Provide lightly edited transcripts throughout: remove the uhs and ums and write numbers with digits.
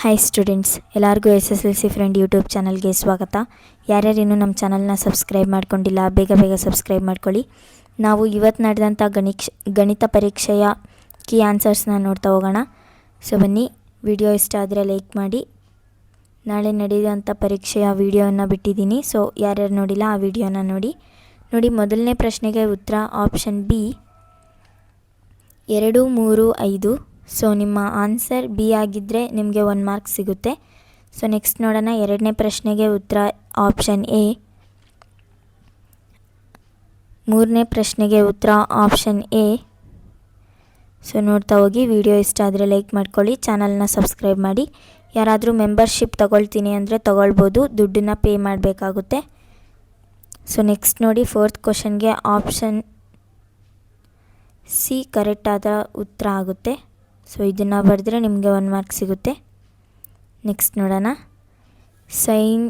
Hi students, ಎಲ್ಲರಿಗೂ SSLC friend YouTube ಚಾನಲ್ಗೆ ಸ್ವಾಗತ. ಯಾರ್ಯಾರು ಇನ್ನೂ ನಮ್ಮ ಚಾನಲ್ನ ಸಬ್ಸ್ಕ್ರೈಬ್ ಮಾಡ್ಕೊಂಡಿಲ್ಲ ಬೇಗ ಸಬ್ಸ್ಕ್ರೈಬ್ ಮಾಡ್ಕೊಳ್ಳಿ. ನಾವು ಇವತ್ತು ನಡೆದಂಥ ಗಣಿತ ಪರೀಕ್ಷೆಯ ಕೀ ಆನ್ಸರ್ಸ್ನ ನೋಡ್ತಾ ಹೋಗೋಣ. ಸೊ ಬನ್ನಿ, ವಿಡಿಯೋ ಇಷ್ಟ ಆದರೆ ಲೈಕ್ ಮಾಡಿ. ನಾಳೆ ನಡೆಯುವಂಥ ಪರೀಕ್ಷೆಯ ವಿಡಿಯೋನ ಬಿಟ್ಟಿದ್ದೀನಿ. ಸೊ ಯಾರ್ಯಾರು ನೋಡಿಲ್ಲ ಆ ವಿಡಿಯೋನ ನೋಡಿ. ಮೊದಲನೇ ಪ್ರಶ್ನೆಗೆ ಉತ್ತರ ಆಪ್ಷನ್ ಬಿ 2, 3, 5. ಸೊ ನಿಮ್ಮ ಆನ್ಸರ್ ಬಿ ಆಗಿದ್ದರೆ ನಿಮಗೆ 1 ಮಾರ್ಕ್ ಸಿಗುತ್ತೆ. ಸೊ ನೆಕ್ಸ್ಟ್ ನೋಡೋಣ. ಎರಡನೇ ಪ್ರಶ್ನೆಗೆ ಉತ್ತರ ಆಪ್ಷನ್ ಎ. ಮೂರನೇ ಪ್ರಶ್ನೆಗೆ ಉತ್ತರ ಆಪ್ಷನ್ ಎ. ಸೊ ನೋಡ್ತಾ ಹೋಗಿ. ವಿಡಿಯೋ ಇಷ್ಟ ಆದರೆ ಲೈಕ್ ಮಾಡ್ಕೊಳ್ಳಿ, ಚಾನಲ್ನ ಸಬ್ಸ್ಕ್ರೈಬ್ ಮಾಡಿ. ಯಾರಾದರೂ ಮೆಂಬರ್ಶಿಪ್ ತಗೊಳ್ತೀನಿ ಅಂದರೆ ತಗೊಳ್ಬೋದು, ದುಡ್ಡನ್ನ ಪೇ ಮಾಡಬೇಕಾಗುತ್ತೆ. ಸೊ ನೆಕ್ಸ್ಟ್ ನೋಡಿ, ಫೋರ್ತ್ ಕ್ವಶನ್ಗೆ ಆಪ್ಷನ್ ಸಿ ಕರೆಕ್ಟಾದ ಉತ್ತರ ಆಗುತ್ತೆ. ಸೊ ಇದನ್ನು ಬರೆದ್ರೆ ನಿಮಗೆ 1 ಮಾರ್ಕ್ ಸಿಗುತ್ತೆ. ನೆಕ್ಸ್ಟ್ ನೋಡೋಣ. sin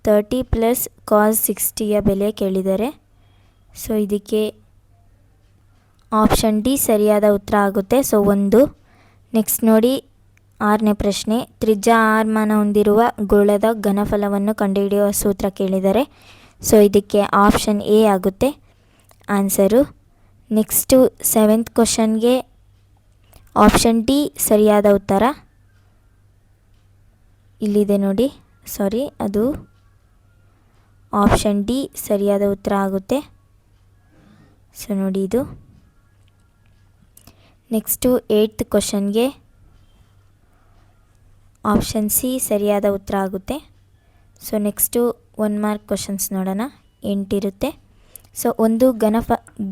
30 + cos 60ಯ ಬೆಲೆ ಕೇಳಿದ್ದಾರೆ. ಸೊ ಇದಕ್ಕೆ ಆಪ್ಷನ್ ಡಿ ಸರಿಯಾದ ಉತ್ತರ ಆಗುತ್ತೆ. ಸೊ 1. ನೆಕ್ಸ್ಟ್ ನೋಡಿ, 6ನೇ ಪ್ರಶ್ನೆ. ತ್ರಿಜ್ಯ r ಮಾನ ಹೊಂದಿರುವ ಗೋಳದ ಘನಫಲವನ್ನು ಕಂಡುಹಿಡಿಯುವ ಸೂತ್ರ ಕೇಳಿದ್ದಾರೆ. ಸೊ ಇದಕ್ಕೆ ಆಪ್ಷನ್ ಎ ಆಗುತ್ತೆ ಆನ್ಸರು. ನೆಕ್ಸ್ಟು 7th ಕ್ವಶನ್ಗೆ ಆಪ್ಷನ್ ಡಿ ಸರಿಯಾದ ಉತ್ತರ ಇಲ್ಲಿದೆ ನೋಡಿ. ಅದು ಆಪ್ಷನ್ ಡಿ ಸರಿಯಾದ ಉತ್ತರ ಆಗುತ್ತೆ. ಸೊ ನೋಡಿ ಇದು. ನೆಕ್ಸ್ಟು 8th ಕ್ವಶನ್ಗೆ ಆಪ್ಷನ್ ಸಿ ಸರಿಯಾದ ಉತ್ತರ ಆಗುತ್ತೆ. ಸೊ ನೆಕ್ಸ್ಟು 1 ಮಾರ್ಕ್ ಕ್ವಶನ್ಸ್ ನೋಡೋಣ. 8 ಇರುತ್ತೆ. ಸೊ ಒಂದು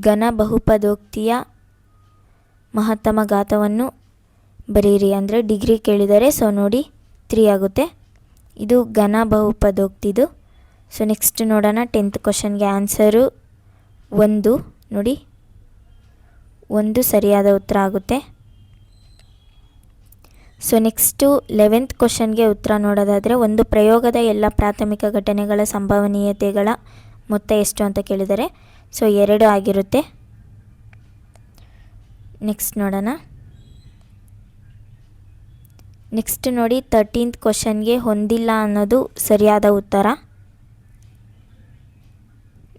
ಘನ ಬಹುಪದೋಕ್ತಿಯ ಮಹತ್ತಮ ಘಾತವನ್ನು ಬರೀರಿ ಅಂದರೆ ಡಿಗ್ರಿ ಕೇಳಿದ್ದಾರೆ. ಸೊ ನೋಡಿ 3 ಆಗುತ್ತೆ. ಇದು ಘನ ಬಹುಪದೋಕ್ತಿದು. ಸೊ ನೆಕ್ಸ್ಟ್ ನೋಡೋಣ. 10th ಕ್ವಶನ್ಗೆ ಆನ್ಸರು 1 ನೋಡಿ. 1 ಸರಿಯಾದ ಉತ್ತರ ಆಗುತ್ತೆ. ಸೊ ನೆಕ್ಸ್ಟು 11th ಕ್ವಶನ್ಗೆ ಉತ್ತರ ನೋಡೋದಾದರೆ, ಒಂದು ಪ್ರಯೋಗದ ಎಲ್ಲ ಪ್ರಾಥಮಿಕ ಘಟನೆಗಳ ಸಂಭವನೀಯತೆಗಳ ಮೊತ್ತ ಎಷ್ಟು ಅಂತ ಕೇಳಿದ್ದಾರೆ. ಸೊ 2 ಆಗಿರುತ್ತೆ. ನೆಕ್ಸ್ಟ್ ನೋಡೋಣ. ನೆಕ್ಸ್ಟ್ ನೋಡಿ, 13th ಕ್ವಶನ್ಗೆ ಹೊಂದಿಲ್ಲ ಅನ್ನೋದು ಸರಿಯಾದ ಉತ್ತರ.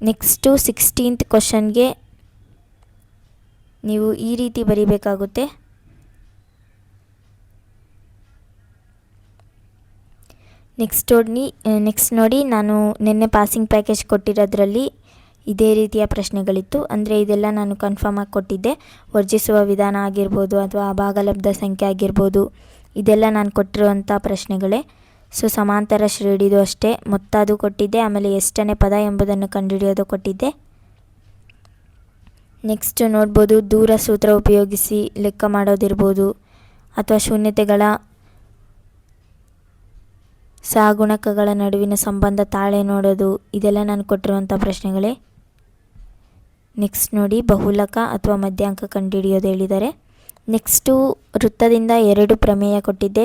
ನೆಕ್ಸ್ಟು 16th ಕ್ವಶನ್ಗೆ ನೀವು ಈ ರೀತಿ ಬರೀಬೇಕಾಗುತ್ತೆ. ನೆಕ್ಸ್ಟ್ ನೋಡಿ, ನಾನು ನಿನ್ನೆ ಪಾಸಿಂಗ್ ಪ್ಯಾಕೇಜ್ ಕೊಟ್ಟಿರೋದ್ರಲ್ಲಿ ಇದೇ ರೀತಿಯ ಪ್ರಶ್ನೆಗಳಿತ್ತು. ಅಂದರೆ ಇದೆಲ್ಲ ನಾನು ಕನ್ಫರ್ಮ್ ಆಗಿ ಕೊಟ್ಟಿದ್ದೆ. ವರ್ಜಿಸುವ ವಿಧಾನ ಆಗಿರ್ಬೋದು ಅಥವಾ ಭಾಗಲಬ್ಧ ಸಂಖ್ಯೆ ಆಗಿರ್ಬೋದು, ಇದೆಲ್ಲ ನಾನು ಕೊಟ್ಟಿರುವಂಥ ಪ್ರಶ್ನೆಗಳೇ. ಸೊ ಸಮಾಂತರ ಶ್ರೇಣಿದು ಅಷ್ಟೇ. ಮೊತ್ತ ಅದು ಕೊಟ್ಟಿದ್ದೆ. ಆಮೇಲೆ ಎಷ್ಟನೇ ಪದ ಎಂಬುದನ್ನು ಕಂಡುಹಿಡಿಯೋದು ಕೊಟ್ಟಿದ್ದೆ. ನೆಕ್ಸ್ಟ್ ನೋಡ್ಬೋದು, ದೂರ ಸೂತ್ರ ಉಪಯೋಗಿಸಿ ಲೆಕ್ಕ ಮಾಡೋದಿರ್ಬೋದು ಅಥವಾ ಶೂನ್ಯತೆಗಳ ಸಹಗುಣಕಗಳ ನಡುವಿನ ಸಂಬಂಧ ತಾಳೆ ನೋಡೋದು, ಇದೆಲ್ಲ ನಾನು ಕೊಟ್ಟಿರುವಂಥ ಪ್ರಶ್ನೆಗಳೇ. ನೆಕ್ಸ್ಟ್ ನೋಡಿ, ಬಹುಲಕ ಅಥವಾ ಮಧ್ಯಾಂಕ ಕಂಡುಹಿಡಿಯೋದು ಹೇಳಿದ್ದಾರೆ. ನೆಕ್ಸ್ಟು ವೃತ್ತದಿಂದ 2 ಪ್ರಮೇಯ ಕೊಟ್ಟಿದ್ದೆ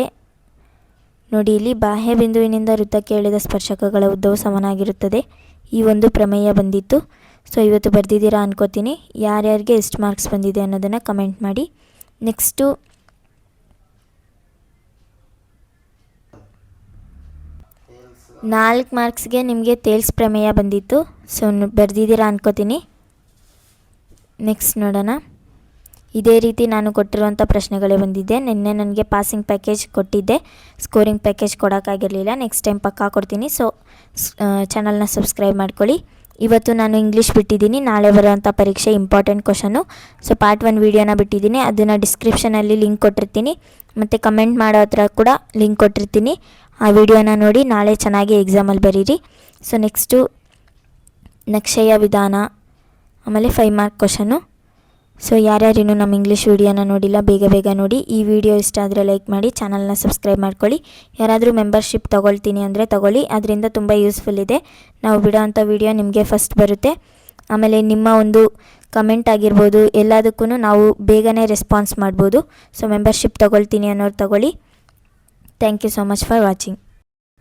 ನೋಡಿ. ಇಲ್ಲಿ ಬಾಹ್ಯ ಬಿಂದುವಿನಿಂದ ವೃತ್ತಕ್ಕೆ ಎಳೆದ ಸ್ಪರ್ಶಕಗಳ ಉದ್ದವು ಸಮನಾಗಿರುತ್ತದೆ. ಈ ಒಂದು ಪ್ರಮೇಯ ಬಂದಿತ್ತು. ಸೊ ಇವತ್ತು ಬರೆದಿದ್ದೀರಾ ಅನ್ಕೋತೀನಿ. ಯಾರ್ಯಾರಿಗೆ ಎಷ್ಟು ಮಾರ್ಕ್ಸ್ ಬಂದಿದೆ ಅನ್ನೋದನ್ನು ಕಮೆಂಟ್ ಮಾಡಿ. ನೆಕ್ಸ್ಟು 4 ಮಾರ್ಕ್ಸ್ಗೆ ನಿಮಗೆ ತೇಲ್ಸ್ ಪ್ರಮೇಯ ಬಂದಿತ್ತು. ಸೊ ಬರೆದಿದ್ದೀರಾ ಅನ್ಕೋತೀನಿ. ನೆಕ್ಸ್ಟ್ ನೋಡೋಣ. ಇದೇ ರೀತಿ ನಾನು ಕೊಟ್ಟಿರುವಂಥ ಪ್ರಶ್ನೆಗಳೇ ಬಂದಿದ್ದೆ. ನಿನ್ನೆ ನನಗೆ ಪಾಸಿಂಗ್ ಪ್ಯಾಕೇಜ್ ಕೊಟ್ಟಿದ್ದೆ, ಸ್ಕೋರಿಂಗ್ ಪ್ಯಾಕೇಜ್ ಕೊಡೋಕ್ಕಾಗಿರಲಿಲ್ಲ. ನೆಕ್ಸ್ಟ್ ಟೈಮ್ ಪಕ್ಕಾ ಕೊಡ್ತೀನಿ. ಸೊ ಚಾನಲ್ನ ಸಬ್ಸ್ಕ್ರೈಬ್ ಮಾಡ್ಕೊಳ್ಳಿ. ಇವತ್ತು ನಾನು ಇಂಗ್ಲೀಷ್ ಬಿಟ್ಟಿದ್ದೀನಿ. ನಾಳೆ ಬರುವಂಥ ಪರೀಕ್ಷೆ ಇಂಪಾರ್ಟೆಂಟ್ ಕ್ವಶನು. ಸೊ ಪಾರ್ಟ್ 1 ವೀಡಿಯೋನ ಬಿಟ್ಟಿದ್ದೀನಿ. ಅದನ್ನು ಡಿಸ್ಕ್ರಿಪ್ಷನಲ್ಲಿ ಲಿಂಕ್ ಕೊಟ್ಟಿರ್ತೀನಿ, ಮತ್ತು ಕಮೆಂಟ್ ಮಾಡೋ ಹತ್ರ ಕೂಡ ಲಿಂಕ್ ಕೊಟ್ಟಿರ್ತೀನಿ. ಆ ವಿಡಿಯೋನ ನೋಡಿ ನಾಳೆ ಚೆನ್ನಾಗಿ ಎಕ್ಸಾಮಲ್ಲಿ ಬರೀರಿ. ಸೊ ನೆಕ್ಸ್ಟು ನಕ್ಷೆಯ ವಿಧಾನ, ಆಮೇಲೆ 5 ಮಾರ್ಕ್ ಕ್ವಶನು. ಸೊ ಯಾರ್ಯಾರಿನ್ನೂ ನಮ್ಮ ಇಂಗ್ಲೀಷ್ ವೀಡಿಯೋನ ನೋಡಿಲ್ಲ ಬೇಗ ನೋಡಿ. ಈ ವಿಡಿಯೋ ಇಷ್ಟ ಆದರೆ ಲೈಕ್ ಮಾಡಿ, ಚಾನಲ್ನ ಸಬ್ಸ್ಕ್ರೈಬ್ ಮಾಡ್ಕೊಳ್ಳಿ. ಯಾರಾದರೂ ಮೆಂಬರ್ಶಿಪ್ ತೊಗೊಳ್ತೀನಿ ಅಂದರೆ ತೊಗೊಳ್ಳಿ, ಅದರಿಂದ ತುಂಬ ಯೂಸ್ಫುಲ್ ಇದೆ. ನಾವು ಬಿಡೋವಂಥ ವಿಡಿಯೋ ನಿಮಗೆ ಫಸ್ಟ್ ಬರುತ್ತೆ. ಆಮೇಲೆ ನಿಮ್ಮ ಒಂದು ಕಮೆಂಟ್ ಆಗಿರ್ಬೋದು, ಎಲ್ಲದಕ್ಕೂ ನಾವು ಬೇಗನೆ ರೆಸ್ಪಾನ್ಸ್ ಮಾಡ್ಬೋದು. ಸೊ ಮೆಂಬರ್ಶಿಪ್ ತೊಗೊಳ್ತೀನಿ ಅನ್ನೋರು ತೊಗೊಳ್ಳಿ. Thank you so much for watching.